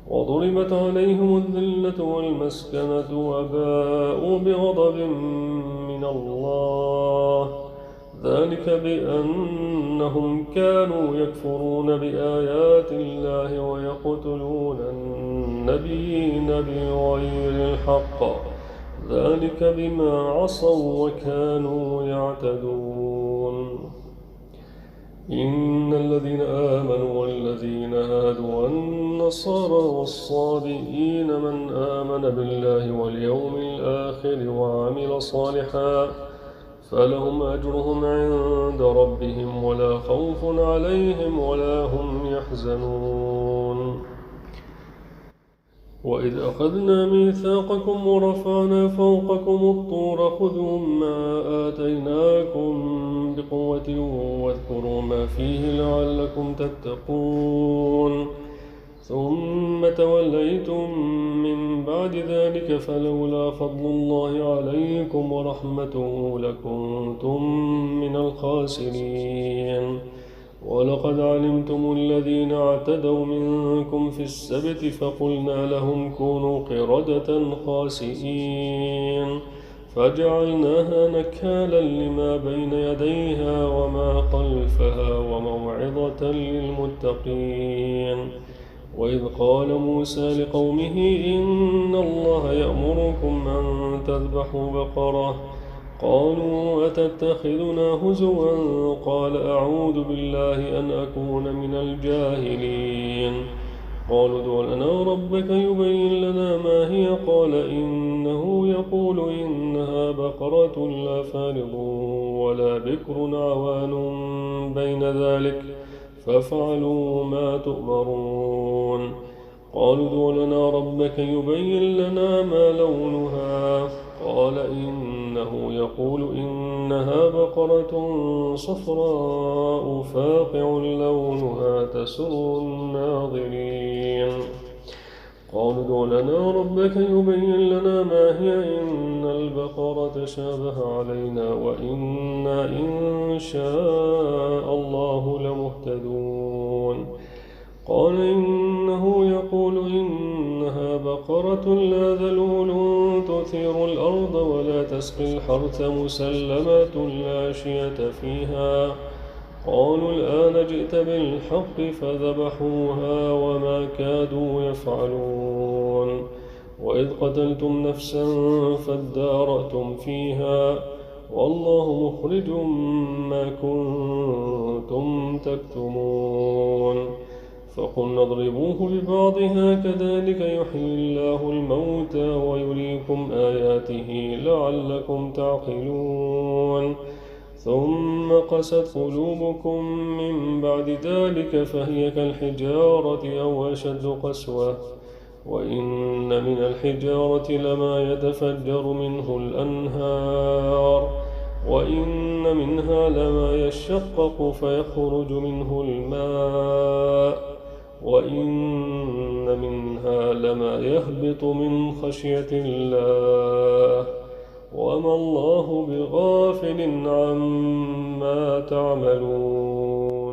وضربت عليهم الذلة والمسكنة وباءوا بغضب من الله، ذلك بأنهم كانوا يكفرون بآيات الله ويقتلون النبيين بغير الحق، ذلك بما عصوا وكانوا يعتدون. إن الذين آمنوا والذين هادوا والنصارى والصابئين من آمن بالله واليوم الآخر وعمل صالحا فلهم أجرهم عند ربهم ولا خوف عليهم ولا هم يحزنون. وإذ أخذنا ميثاقكم ورفعنا فوقكم الطور خذوا ما آتيناكم بقوة واذكروا ما فيه لعلكم تتقون ثم توليتم من بعد ذلك فلولا فضل الله عليكم ورحمته لكنتم من الخاسرين. ولقد علمتم الذين اعتدوا منكم في السبت فقلنا لهم كونوا قردة خاسئين فجعلناها نكالا لما بين يديها وما خلفها وموعظة للمتقين. وإذ قال موسى لقومه إن الله يأمركم أن تذبحوا بقرة قالوا أتتخذنا هزوا قال أعوذ بالله أن أكون من الجاهلين. قالوا ادع لنا ربك يبين لنا ما هي قال إنه يقول إنها بقرة لا فارض ولا بكر عوان بين ذلك فافعلوا ما تؤمرون. قالوا ادع لنا ربك يبين لنا ما لونها قال إنه يقول إنها بقرة صفراء فاقع لونها تسر الناظرين. قالوا ادع لنا ربك يبين لنا ما هي إن البقرة شابه علينا وإنا إن شاء الله لمهتدون. قال إنه يقول إنها بقرة لا ذلول تثير الأرض ولا تسقي الحرث مسلمة لا شية فيها. قالوا الآن جئت بالحق فذبحوها وما كادوا يفعلون. وإذ قتلتم نفسا فادارأتم فيها والله مخرج ما كنتم تكتمون. فقلنا اضربوه ببعضها كذلك يحيي الله الموتى ويريكم آياته لعلكم تعقلون. ثم قست قلوبكم من بعد ذلك فهي كالحجارة أو أشد قسوة وإن من الحجارة لما يتفجر منه الأنهار وإن منها لما يشقق فيخرج منه الماء وإن منها لما يهبط من خشية الله وما الله بغافل عما تعملون.